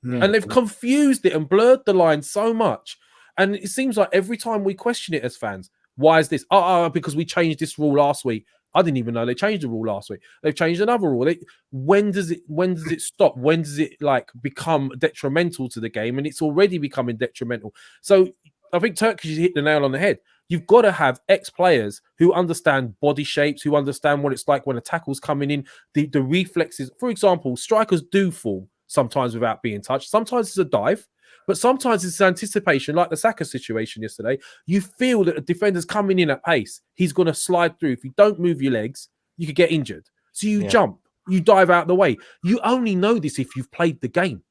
Yeah. And they've confused it and blurred the line so much. And it seems like every time we question it as fans, why is this? Because we changed this rule last week. I didn't even know they changed the rule last week. They've changed another rule. When does it stop? When does it become detrimental to the game? And it's already becoming detrimental. So I think Turkish hit the nail on the head. You've got to have ex-players who understand body shapes, who understand what it's like when a tackle's coming in, the reflexes. For example, strikers do fall sometimes without being touched. Sometimes it's a dive, but sometimes it's anticipation, like the Saka situation yesterday. You feel that a defender's coming in at pace. He's going to slide through. If you don't move your legs, you could get injured. So you jump, you dive out of the way. You only know this if you've played the game.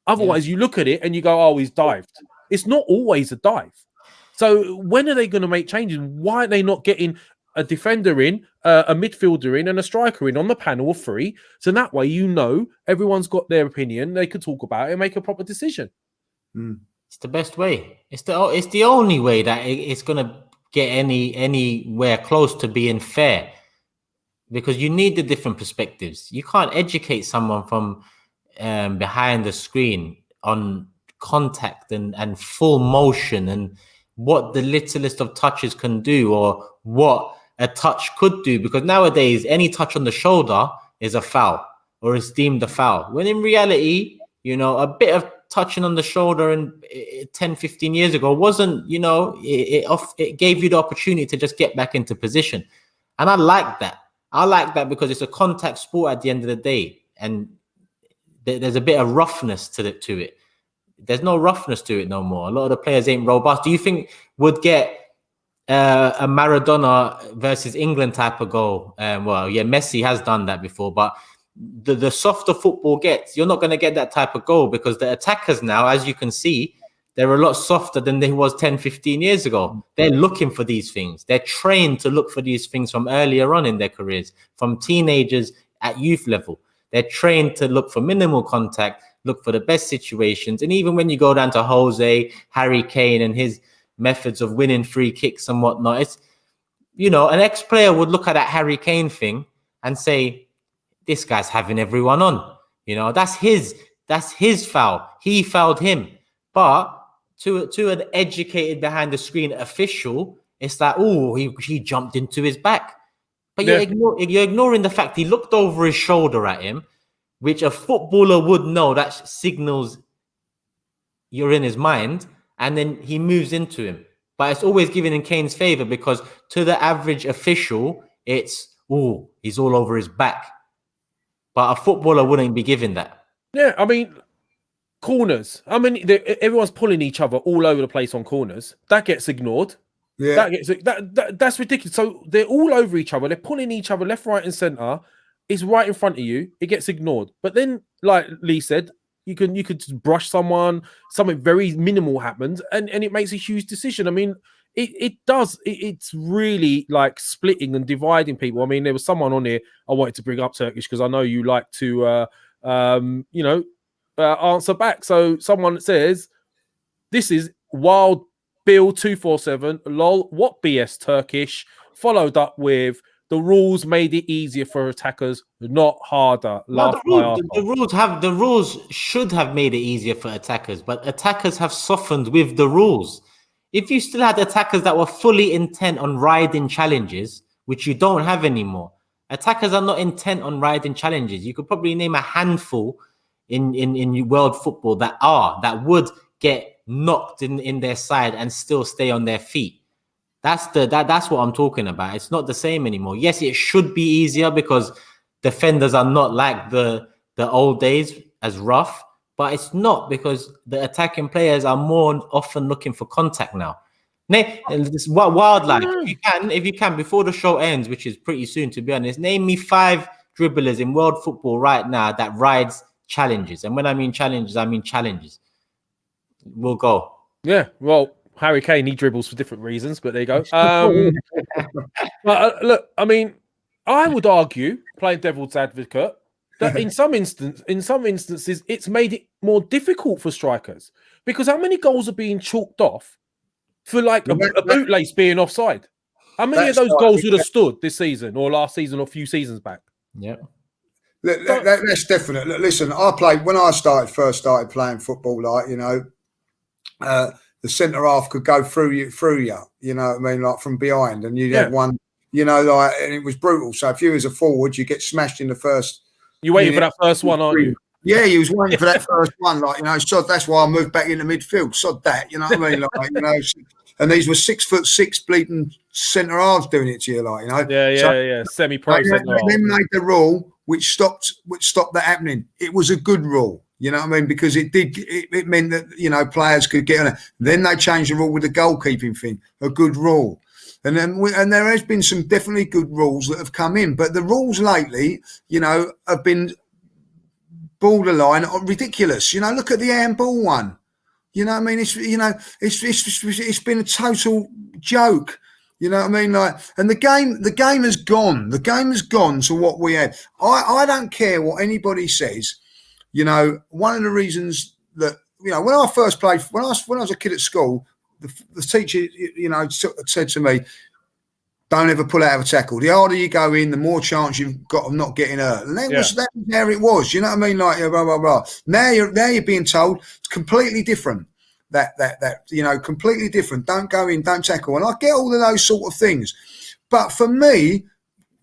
Otherwise, you look at it and you go, "Oh, he's dived." It's not always a dive. So when are they going to make changes? Why are they not getting a defender in, a midfielder in, and a striker in on the panel of 3? So that way, everyone's got their opinion. They could talk about it and make a proper decision. It's the best way. It's the only way that it's going to get anywhere close to being fair, because you need the different perspectives. You can't educate someone from behind the screen on contact and full motion and what the littlest of touches can do, or what a touch could do, because nowadays any touch on the shoulder is a foul or is deemed a foul, when in reality, a bit of touching on the shoulder and 10-15 years ago wasn't, it gave you the opportunity to just get back into position. And I like that because it's a contact sport at the end of the day, and there's a bit of roughness to it. There's no roughness to it no more. A lot of the players ain't robust. Do you think would get a Maradona versus England type of goal? Messi has done that before, but the softer football gets, you're not going to get that type of goal, because the attackers now, as you can see, they're a lot softer than they was 10-15 years ago. They're looking for these things. They're trained to look for these things from earlier on in their careers, from teenagers at youth level. They're trained to look for minimal contact, look for the best situations. And even when you go down to Jose, Harry Kane and his methods of winning free kicks and whatnot, it's, an ex-player would look at that Harry Kane thing and say, this guy's having everyone on. That's his foul. He fouled him. But to an educated behind the screen official, it's like, he jumped into his back. But you're ignoring the fact he looked over his shoulder at him, which a footballer would know. That signals you're in his mind, and then he moves into him. But it's always given in Kane's favour, because to the average official, it's, he's all over his back. But a footballer wouldn't be given that. Yeah, I mean, corners. I mean, everyone's pulling each other all over the place on corners. That gets ignored. Yeah, that's ridiculous. So they're all over each other. They're pulling each other left, right, and centre. It's right in front of you. It gets ignored. But then, like Lee said, you could just brush someone. Something very minimal happens, and it makes a huge decision. I mean, it does. It's really like splitting and dividing people. I mean, there was someone on here I wanted to bring up, Turkish, because I know you like to, answer back. So someone says, "This is Wild Bill 247. Lol, what BS, Turkish?" Followed up with, "The rules made it easier for attackers, not harder." The rules should have made it easier for attackers, but attackers have softened with the rules. If you still had attackers that were fully intent on riding challenges, which you don't have anymore, attackers are not intent on riding challenges. You could probably name a handful in world football that would get knocked in their side and still stay on their feet. That's what I'm talking about. It's not the same anymore. Yes, it should be easier because defenders are not like the old days as rough, but it's not, because the attacking players are more often looking for contact now. This wildlife. If you can, before the show ends, which is pretty soon, to be honest, name me 5 dribblers in world football right now that rides challenges. And when I mean challenges, I mean challenges. We'll go. Yeah, well, Harry Kane, he dribbles for different reasons, but there you go. Look, I mean, I would argue, playing devil's advocate, that in some instances, it's made it more difficult for strikers, because how many goals are being chalked off for like a bootlace being offside? How many of those goals would have stood this season or last season or a few seasons back? Yeah. That's definite. Listen, I played when I first started playing football. Like, the centre half could go through you. You know what I mean? Like from behind, and you'd have one. And it was brutal. So if you was a forward, you get smashed in the first. You're waiting for that first one, aren't you? Yeah, you was waiting for that first one. Like, sod. That's why I moved back into midfield. Sod that. You know what I mean? Like, and these were 6'6" bleeding centre halves doing it to you, like, Yeah. Semi-pro. They made the rule which stopped that happening. It was a good rule. You know what I mean? Because it meant that, players could get on it. Then they changed the rule with the goalkeeping thing, a good rule. And then there has been some definitely good rules that have come in. But the rules lately, have been borderline ridiculous. You know, look at the handball one. You know what I mean? It's been a total joke. You know what I mean? Like, and the game has gone. The game has gone to what we had. I don't care what anybody says. You know, one of the reasons that, you know, when I first played, when I was a kid at school, the teacher, you know, said to me, don't ever pull out of a tackle. The harder you go in, the more chance you've got of not getting hurt. And that was how it was. You know what I mean? Like, blah, blah, blah. Now you're being told it's completely different. That you know, completely different. Don't go in, don't tackle. And I get all of those sort of things. But for me,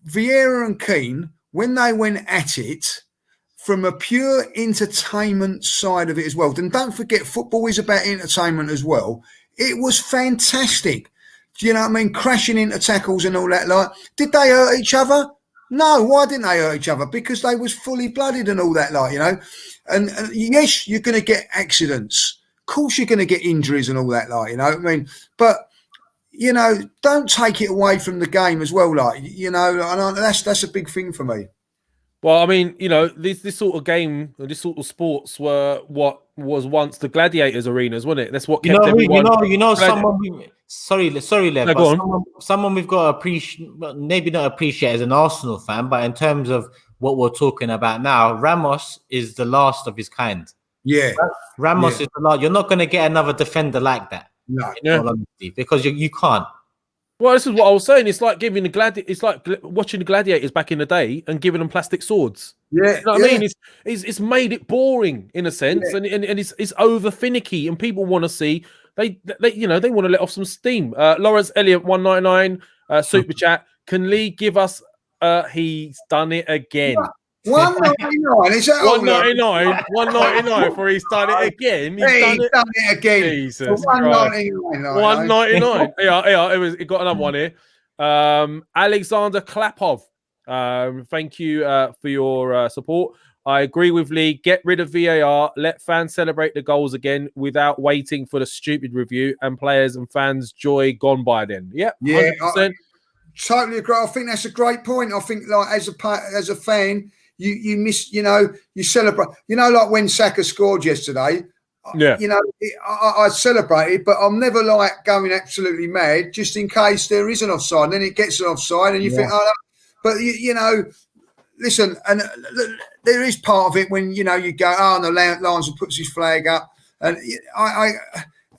Vieira and Keane, when they went at it from a pure entertainment side of it as well, then don't forget, football is about entertainment as well. It was fantastic. Do you know what I mean? Crashing into tackles and all that. Like, did they hurt each other? No. Why didn't they hurt each other? Because they was fully blooded and all that. Like, you know, and yes, you're going to get accidents. Of course, you're going to get injuries and all that. Like, you know what I mean? But, you know, don't take it away from the game as well. Like, you know, and that's a big thing for me. Well, I mean, you know, this sort of game, this sort of sports were what was once the gladiators' arenas, wasn't it? That's what kept everyone. Someone. Sorry, Lev. No, but someone we've got to appreciate, maybe not appreciate as an Arsenal fan, but in terms of what we're talking about now, Ramos is the last of his kind. Yeah, Ramos is the last. You're not going to get another defender like that. No, because you can't. Well, this is what I was saying. It's like giving it's like watching the gladiators back in the day and giving them plastic swords. Yeah, you know what I mean? It's made it boring in a sense, and it's over finicky, and people want to see they you know, they want to let off some steam. Lawrence Elliott 199 super chat. Can Lee give us? He's done it again. 199. Is that 199? 199 for he's done it again. He's done it again. Jesus Christ. 199. Yeah. It got another one here. Alexander Klapov. Thank you for your support. I agree with Lee. Get rid of VAR. Let fans celebrate the goals again without waiting for the stupid review, and players and fans' joy gone by then. Yep. Yeah. 100%. Totally agree. I think that's a great point. I think, like, as a fan, you miss, you know, you celebrate, you know, like when Xhaka scored yesterday. Yeah. You know, I celebrated, but I'm never like going absolutely mad just in case there is an offside. And then it gets an offside, and you think, oh, but you know, listen, and there is part of it when, you know, you go, oh, and the linesman puts his flag up, and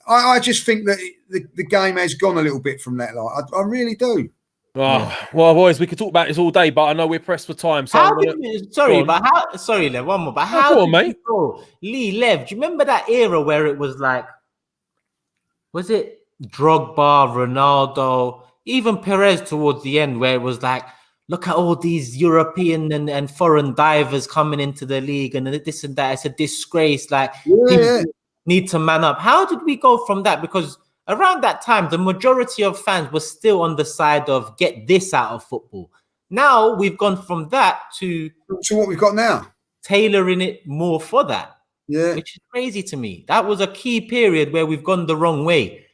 I just think that the game has gone a little bit from that. Like, I really do. Oh, well, boys, we could talk about this all day, but I know we're pressed for time. So Lev, one more. But how, mate? Lee, Lev, do you remember that era where it was like, was it Drogba, Ronaldo, even Perez towards the end, where it was like, look at all these European and foreign divers coming into the league and this and that. It's a disgrace. Like, need to man up. How did we go from that? Because around that time, the majority of fans were still on the side of get this out of football. Now we've gone from that to what we've got now, tailoring it more for that. Yeah, which is crazy to me. That was a key period where we've gone the wrong way.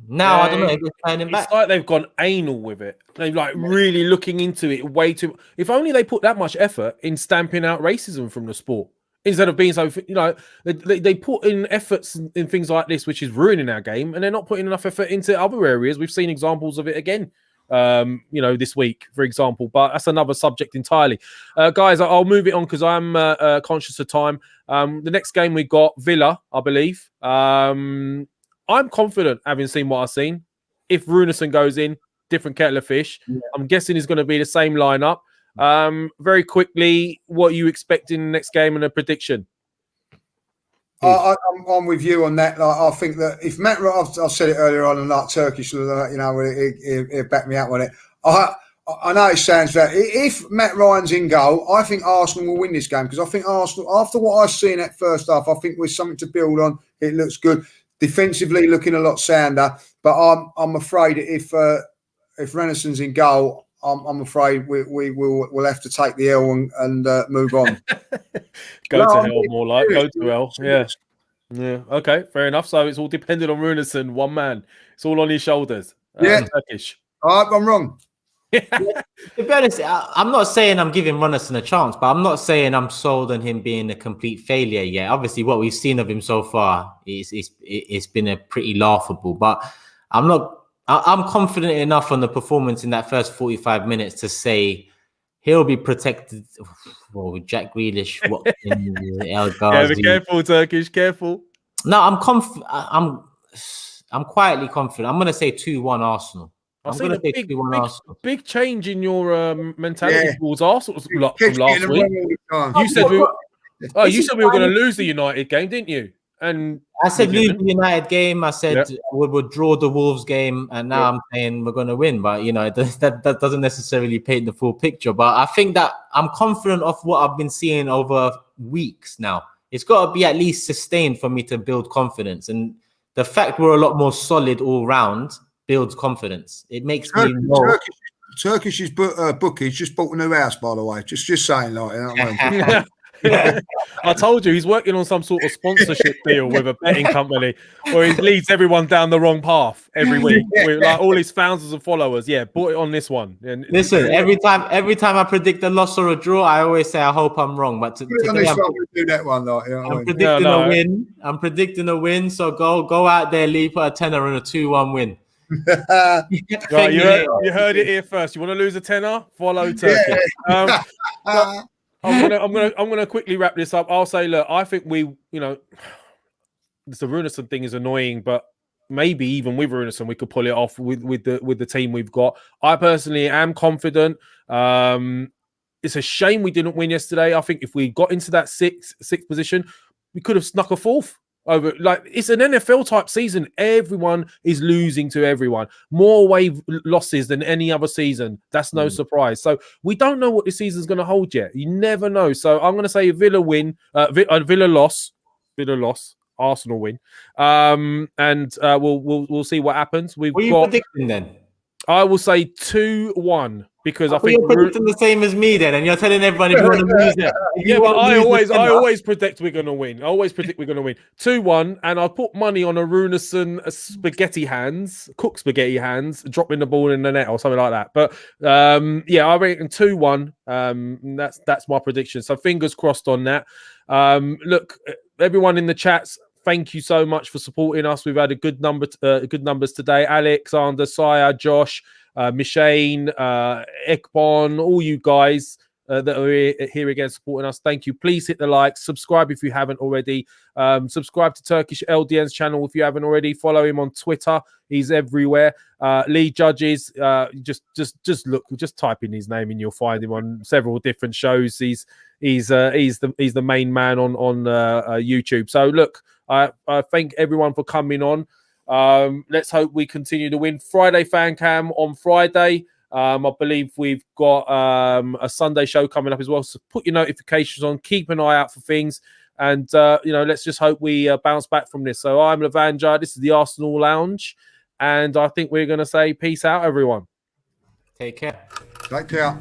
Now I don't know if they're turning back. It's like they've gone anal with it. They're like really looking into it way too. If only they put that much effort in stamping out racism from the sport. Instead of being so, you know, they put in efforts in things like this, which is ruining our game, and they're not putting enough effort into other areas. We've seen examples of it again, you know, this week, for example. But that's another subject entirely. Guys, I'll move it on because I'm conscious of time. The next game we got Villa, I believe. I'm confident, having seen what I've seen. If Runarsson goes in, different kettle of fish. Yeah. I'm guessing it's going to be the same lineup. Very quickly, what are you expecting in the next game and a prediction? I'm with you on that. Like, I think that if Matt, I've said it earlier on, and like Turkish, you know, he'll back me up on it. I know it sounds bad. If Matt Ryan's in goal, I think Arsenal will win this game, because I think Arsenal, after what I've seen at first half, I think there's something to build on. It looks good. Defensively, looking a lot sounder. But I'm afraid if Rennerson's in goal, I'm afraid we'll have to take the L and move on. Go to hell, more like. Go to hell. Yeah. Yeah. Okay. Fair enough. So it's all dependent on Runarsson, one man. It's all on his shoulders. Yeah. Turkish. I'm wrong. To be honest, I'm not saying I'm giving Runnison a chance, but I'm not saying I'm sold on him being a complete failure yet. Obviously, what we've seen of him so far it's been a pretty laughable. But I'm confident enough on the performance in that first 45 minutes to say he'll be protected. Oh, Jack Grealish, Yeah, be careful, Turkish, careful. No, I'm quietly confident. I'm going to say 2-1 Arsenal. I've seen a big change in your mentality towards Arsenal from last week. You said we were going to lose the United game, didn't you? And I said lose the United game. I said we would draw the Wolves game, and now I'm saying we're going to win. But that doesn't necessarily paint the full picture. But I think that I'm confident of what I've been seeing over weeks now. It's got to be at least sustained for me to build confidence, and the fact we're a lot more solid all round builds confidence. It makes me know. Turkish's bookies just bought a new house, by the way. Just saying, I told you he's working on some sort of sponsorship deal with a betting company, where he leads everyone down the wrong path every week with like all his thousands of followers. Yeah, bought it on this one. And listen, every time I predict a loss or a draw, I always say I hope I'm wrong. But today I'm predicting a win. I'm predicting a win. So go out there, Lee, put a tenner in a 2-1 win. Right, you heard it here first. You want to lose a tenner? Follow Turkey. I'm gonna quickly wrap this up. I'll say, look, I think the Runarsson thing is annoying, but maybe even with Runarsson, we could pull it off with the team we've got. I personally am confident. It's a shame we didn't win yesterday. I think if we got into that sixth position, we could have snuck a fourth. Over, like, it's an NFL type season. Everyone is losing to everyone. More away losses than any other season. That's no surprise. So we don't know what this season's going to hold yet. You never know. So I'm going to say a Villa win, Villa loss, Arsenal win, and we'll see what happens. What are you predicting then? I will say 2-1 because I think you're predicting the same as me then, and you're telling everyone if you want to lose it. Yeah, but I always predict we're going to win. I always predict we're going to win 2-1, and I'll put money on a Runarsson cooked spaghetti hands, dropping the ball in the net or something like that. But I reckon 2-1. That's my prediction. So fingers crossed on that. Look, everyone in the chats, thank you so much for supporting us. We've had good numbers today. Alexander, Saya, Josh, Mishane, Ekbon, all you guys that are here again supporting us. Thank you. Please hit the like. Subscribe if you haven't already. Subscribe to Turkish LDN's channel if you haven't already. Follow him on Twitter. He's everywhere. Lee Judges, just look, just type in his name and you'll find him on several different shows. He's the main man on YouTube. So look, I thank everyone for coming on. Let's hope we continue to win. Friday fan cam on Friday. I believe we've got a Sunday show coming up as well. So put your notifications on. Keep an eye out for things. And, let's just hope we bounce back from this. So I'm Lavanja. This is the Arsenal Lounge. And I think we're going to say peace out, everyone. Take care. Take care.